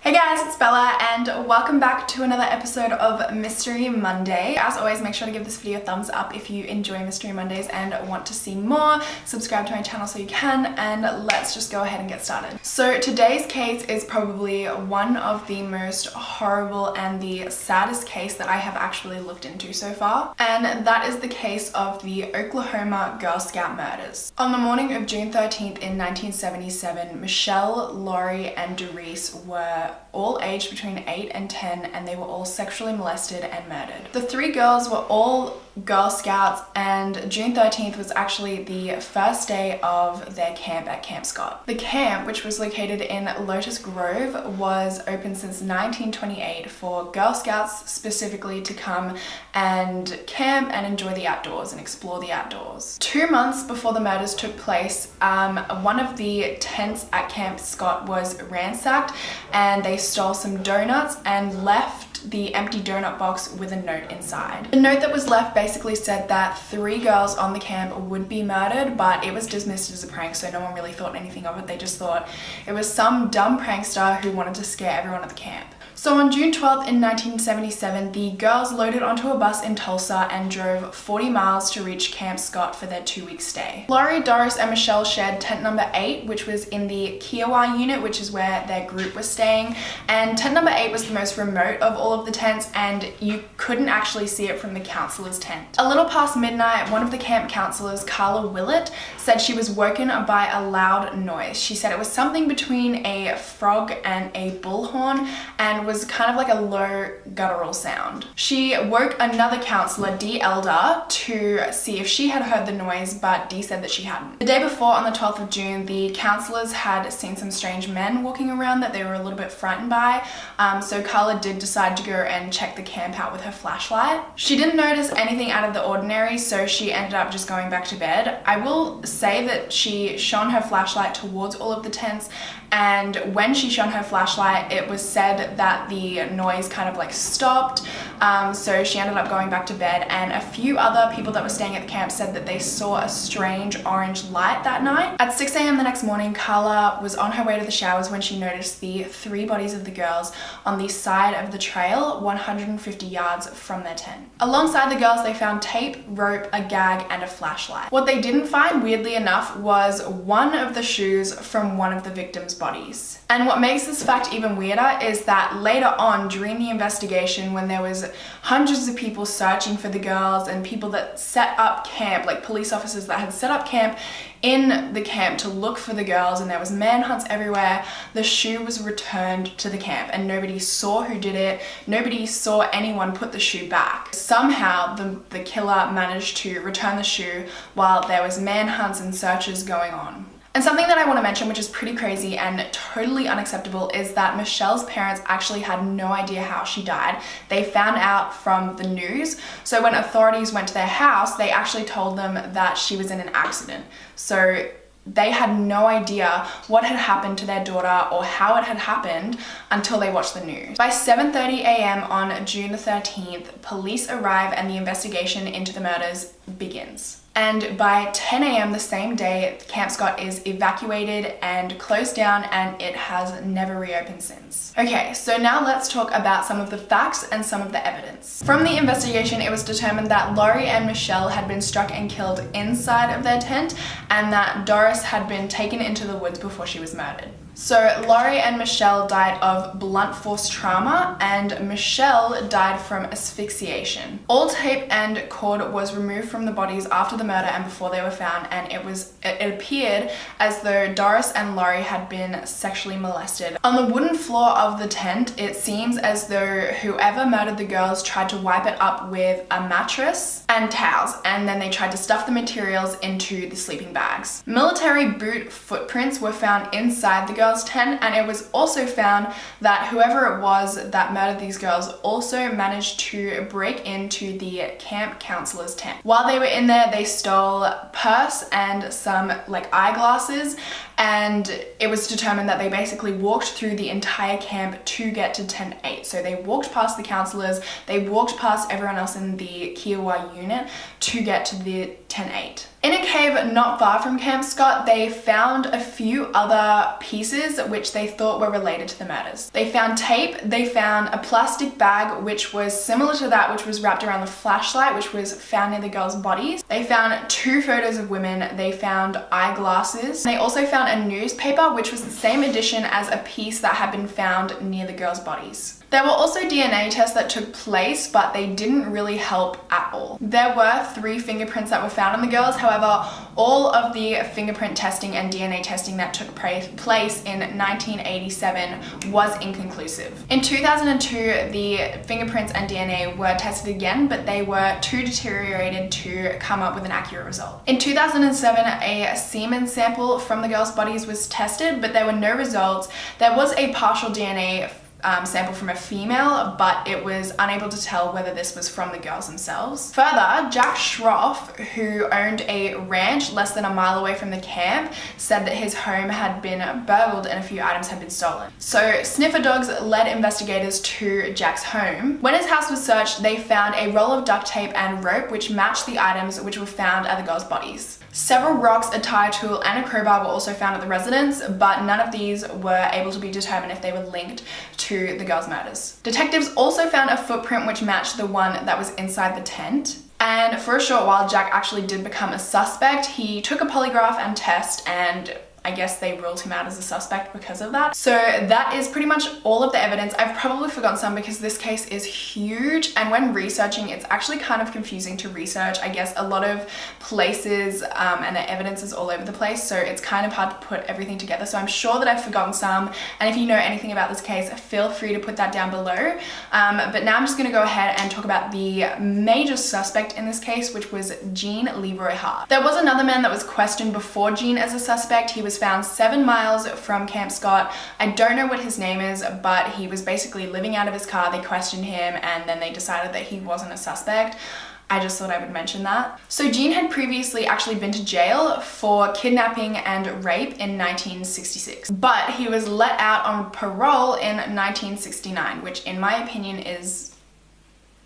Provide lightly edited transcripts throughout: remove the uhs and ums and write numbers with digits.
Hey guys, it's Bella and welcome back to another episode of Mystery Monday. As always, make sure to give this video a thumbs up if you enjoy Mystery Mondays and want to see more. Subscribe to my channel so you can, and let's just go ahead and get started. So today's case is probably one of the most horrible and the saddest case that I have actually looked into so far, and that is the case of the Oklahoma Girl Scout murders. On the morning of June 13th in 1977, Michelle, Laurie and Doris were all aged between 8 and 10, and they were all sexually molested and murdered. The three girls were all Girl Scouts, and June 13th was actually the first day of their camp at Camp Scott. The camp, which was located in Lotus Grove, was open since 1928 for Girl Scouts specifically to come and camp and enjoy the outdoors and explore the outdoors. 2 months before the murders took place, one of the tents at Camp Scott was ransacked, and they stole some donuts and left the empty donut box with a note inside. The note that was left basically said that 3 girls on the camp would be murdered, but it was dismissed as a prank, so no one really thought anything of it. They just thought it was some dumb prankster who wanted to scare everyone at the camp. So on June 12th in 1977, the girls loaded onto a bus in Tulsa and drove 40 miles to reach Camp Scott for their 2-week stay. Laurie, Doris and Michelle shared tent number 8, which was in the Kiowa unit, which is where their group was staying. And tent number 8 was the most remote of all of the tents, and you couldn't actually see it from the counselor's tent. A little past midnight, one of the camp counselors, Carla Willett, said she was woken by a loud noise. She said it was something between a frog and a bullhorn, and was kind of like a low guttural sound. She woke another counselor, Dee Elder, to see if she had heard the noise, but Dee said that she hadn't. The day before, on the 12th of June, the counselors had seen some strange men walking around that they were a little bit frightened by, so Carla did decide to go and check the camp out with her flashlight. She didn't notice anything out of the ordinary, so she ended up just going back to bed. I will say that she shone her flashlight towards all of the tents, and when she shone her flashlight, it was said that the noise kind of like stopped, so she ended up going back to bed. And a few other people that were staying at the camp said that they saw a strange orange light that night. At 6 a.m. the next morning, Carla was on her way to the showers when she noticed the 3 bodies of the girls on the side of the trail 150 yards from their tent. Alongside the girls, they found tape, rope, a gag and a flashlight. What they didn't find, weirdly enough, was one of the shoes from one of the victims' bodies. And what makes this fact even weirder is that later on during the investigation, when there was hundreds of people searching for the girls and people that set up camp, like police officers that had set up camp in the camp to look for the girls, and there was manhunts everywhere, the shoe was returned to the camp and nobody saw who did it. Nobody saw anyone put the shoe back. Somehow the killer managed to return the shoe while there was manhunts and searches going on. And something that I want to mention, which is pretty crazy and totally unacceptable, is that Michelle's parents actually had no idea how she died. They found out from the news. So when authorities went to their house, they actually told them that she was in an accident. So they had no idea what had happened to their daughter or how it had happened until they watched the news. By 7:30 a.m. on June the 13th, police arrive and the investigation into the murders begins. And by 10 a.m. the same day, Camp Scott is evacuated and closed down, and it has never reopened since. Okay, so now let's talk about some of the facts and some of the evidence. From the investigation, it was determined that Laurie and Michelle had been struck and killed inside of their tent, and that Doris had been taken into the woods before she was murdered. So Laurie and Michelle died of blunt force trauma, and Michelle died from asphyxiation. All tape and cord was removed from the bodies after the murder and before they were found, and it appeared as though Doris and Laurie had been sexually molested. On the wooden floor of the tent, it seems as though whoever murdered the girls tried to wipe it up with a mattress and towels, and then they tried to stuff the materials into the sleeping bags. Military boot footprints were found inside the girls' tent, and it was also found that whoever it was that murdered these girls also managed to break into the camp counselor's tent. While they were in there, they stole a purse and some eyeglasses, and it was determined that they basically walked through the entire camp to get to tent 8. So they walked past the counselors, they walked past everyone else in the Kiowa unit to get to the tent 8. In a cave not far from Camp Scott, they found a few other pieces which they thought were related to the murders. They found tape, they found a plastic bag which was similar to that which was wrapped around the flashlight which was found near the girls' bodies. They found 2 photos of women, they found eyeglasses. They also found a newspaper which was the same edition as a piece that had been found near the girls' bodies. There were also DNA tests that took place, but they didn't really help at all. There were 3 fingerprints that were found on the girls. However, all of the fingerprint testing and DNA testing that took place in 1987 was inconclusive. In 2002, the fingerprints and DNA were tested again, but they were too deteriorated to come up with an accurate result. In 2007, a semen sample from the girls' bodies was tested, but there were no results. There was a partial DNA sample from a female, but it was unable to tell whether this was from the girls themselves. Further, Jack Schroff, who owned a ranch less than a mile away from the camp, said that his home had been burgled and a few items had been stolen. So sniffer dogs led investigators to Jack's home. When his house was searched, they found a roll of duct tape and rope which matched the items which were found at the girls' bodies. Several rocks, a tire tool, and a crowbar were also found at the residence, but none of these were able to be determined if they were linked to the girls' murders. Detectives also found a footprint which matched the one that was inside the tent. And for a short while, Jack actually did become a suspect. He took a polygraph and test, and I guess they ruled him out as a suspect because of that. So that is pretty much all of the evidence. I've probably forgotten some because this case is huge, and when researching, it's actually kind of confusing to research. I guess a lot of places and the evidence is all over the place, so it's kind of hard to put everything together. So I'm sure that I've forgotten some, and if you know anything about this case, feel free to put that down below. But now I'm just gonna go ahead and talk about the major suspect in this case, which was Gene Leroy Hart. There was another man that was questioned before Gene as a suspect. He was found 7 miles from Camp Scott. I don't know what his name is, but he was basically living out of his car. They questioned him and then they decided that he wasn't a suspect. I just thought I would mention that. So Gene had previously actually been to jail for kidnapping and rape in 1966, but he was let out on parole in 1969, which in my opinion is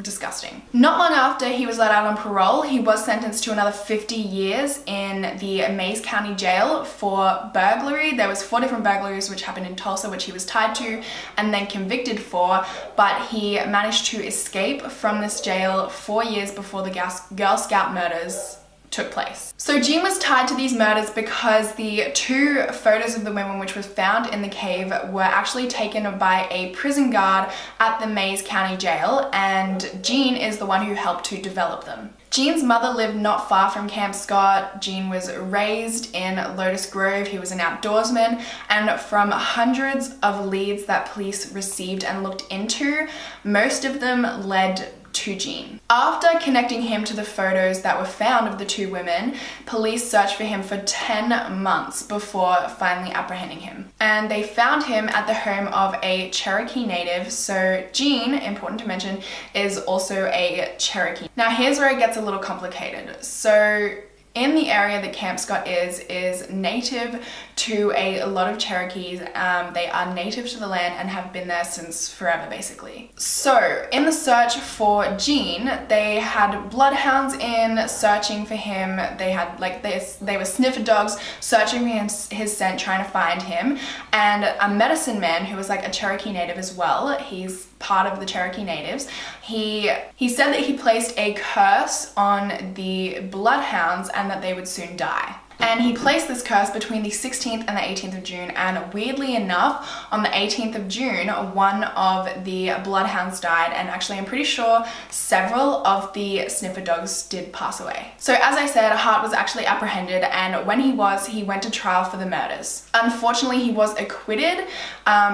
disgusting. Not long after he was let out on parole, he was sentenced to another 50 years in the Mays County Jail for burglary. There was 4 different burglaries which happened in Tulsa, which he was tied to and then convicted for, but he managed to escape from this jail 4 years before the Girl Scout murders took place. So Gene was tied to these murders because the 2 photos of the women which was found in the cave were actually taken by a prison guard at the Mays County Jail, and Gene is the one who helped to develop them. Gene's mother lived not far from Camp Scott. Gene was raised in Lotus Grove. He was an outdoorsman, and from hundreds of leads that police received and looked into, most of them led to Gene. After connecting him to the photos that were found of the 2 women, police searched for him for 10 months before finally apprehending him. And they found him at the home of a Cherokee native. So Gene, important to mention, is also a Cherokee. Now here's where it gets a little complicated. So in the area that Camp Scott is native to a lot of Cherokees. They are native to the land and have been there since forever, basically. So in the search for Gene, they had bloodhounds in searching for him. They had they were sniffer dogs searching for his scent, trying to find him, and a medicine man who was like a Cherokee native as well. He's part of the Cherokee natives. He said that he placed a curse on the bloodhounds and that they would soon die. And he placed this curse between the 16th and the 18th of June, and weirdly enough, on the 18th of June, one of the bloodhounds died, and actually I'm pretty sure several of the sniffer dogs did pass away. So as I said, Hart was actually apprehended, and when he went to trial for the murders. Unfortunately, he was acquitted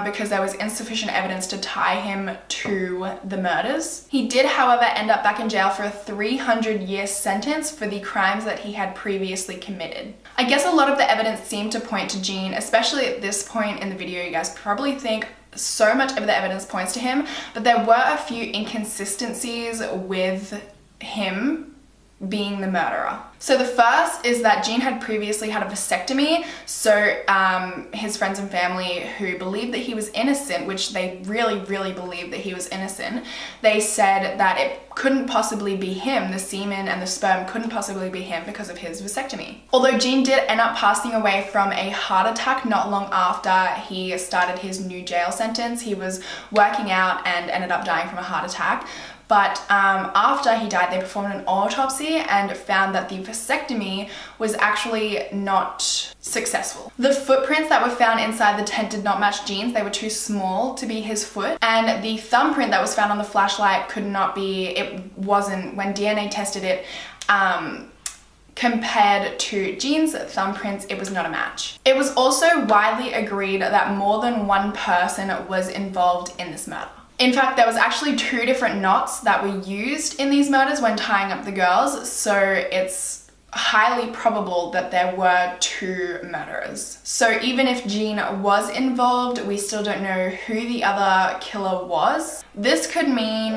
because there was insufficient evidence to tie him to the murders. He did, however, end up back in jail for a 300-year sentence for the crimes that he had previously committed. I guess a lot of the evidence seemed to point to Gene, especially at this point in the video. You guys probably think so much of the evidence points to him, but there were a few inconsistencies with him being the murderer. So the first is that Jean had previously had a vasectomy, so his friends and family who believed that he was innocent, which they really believed that he was innocent, they said that it couldn't possibly be him, the semen and the sperm couldn't possibly be him because of his vasectomy. Although Jean did end up passing away from a heart attack not long after he started his new jail sentence. He was working out and ended up dying from a heart attack. But after he died, they performed an autopsy and found that the vasectomy was actually not successful. The footprints that were found inside the tent did not match Jean's. They were too small to be his foot. And the thumbprint that was found on the flashlight could not be, it wasn't, when DNA tested it, compared to Jean's thumbprints, it was not a match. It was also widely agreed that more than one person was involved in this murder. In fact, there was actually 2 different knots that were used in these murders when tying up the girls, so it's highly probable that there were 2 murderers. So even if Jean was involved, we still don't know who the other killer was. This could mean,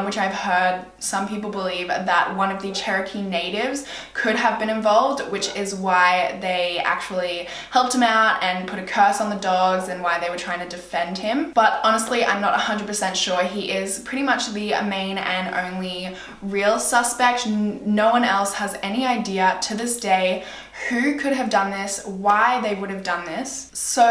which I've heard some people believe, that one of the Cherokee natives could have been involved, which is why they actually helped him out and put a curse on the dogs and why they were trying to defend him. But honestly, I'm not 100% sure. He is pretty much the main and only real suspect. No one else has any idea to this day who could have done this, why they would have done this. So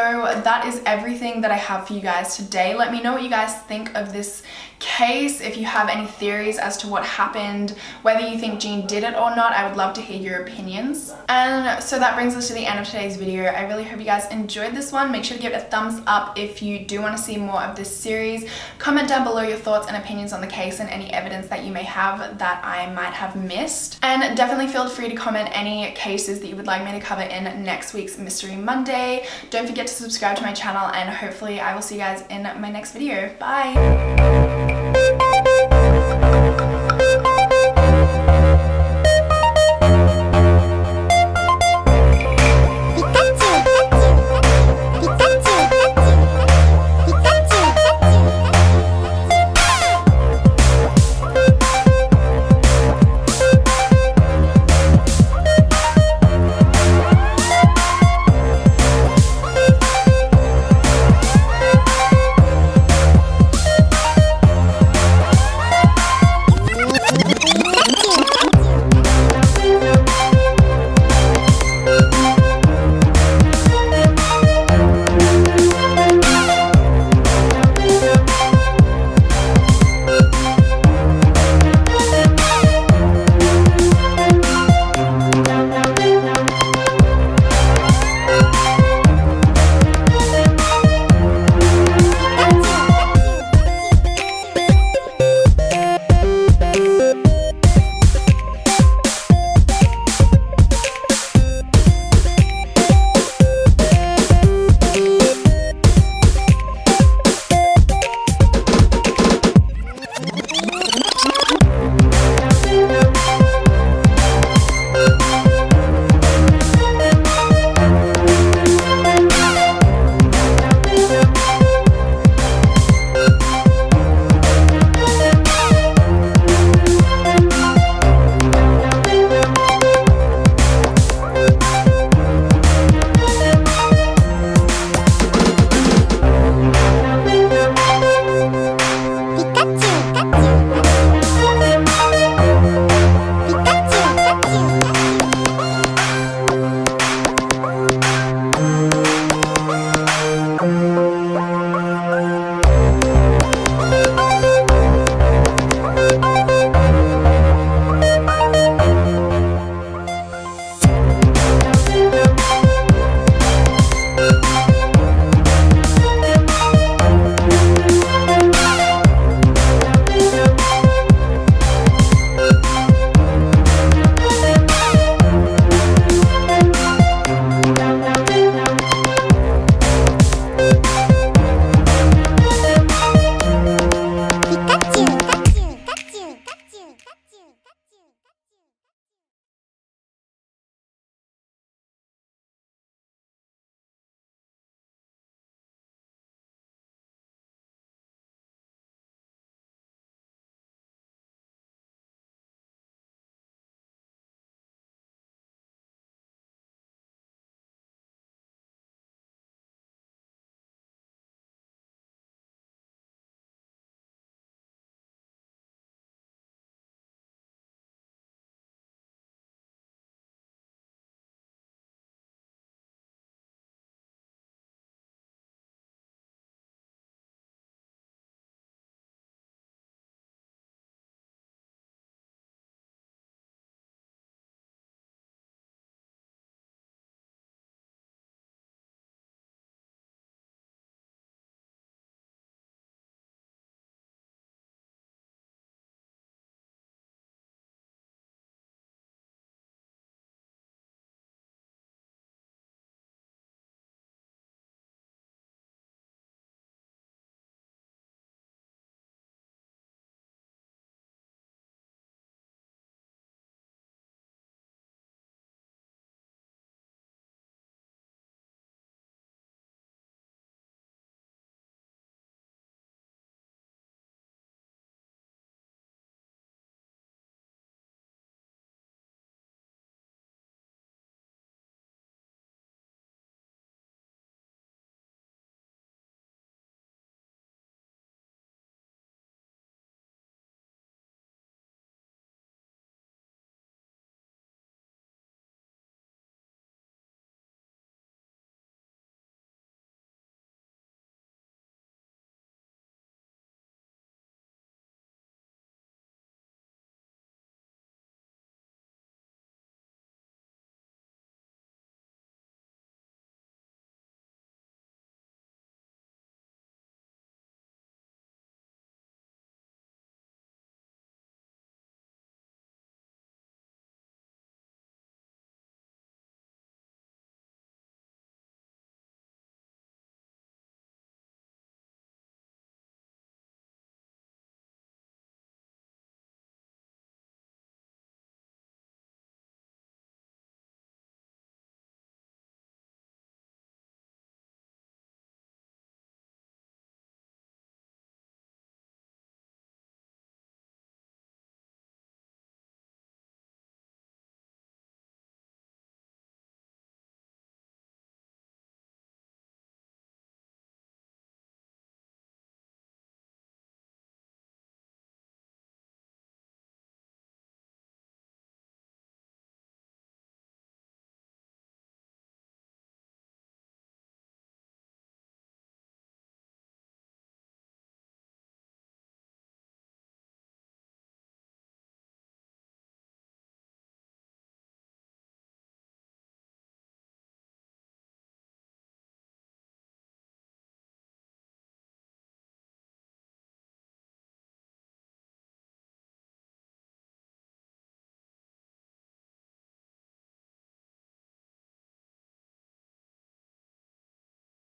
that is everything that I have for you guys today. Let me know what you guys think of this case. If you have any theories as to what happened, whether you think Jean did it or not, I would love to hear your opinions. And so that brings us to the end of today's video. I really hope you guys enjoyed this one. Make sure to give it a thumbs up if you do want to see more of this series. Comment down below your thoughts and opinions on the case and any evidence that you may have that I might have missed. And definitely feel free to comment any cases that you would like me to cover in next week's Mystery Monday. Don't forget to subscribe to my channel, and hopefully I will see you guys in my next video. Bye!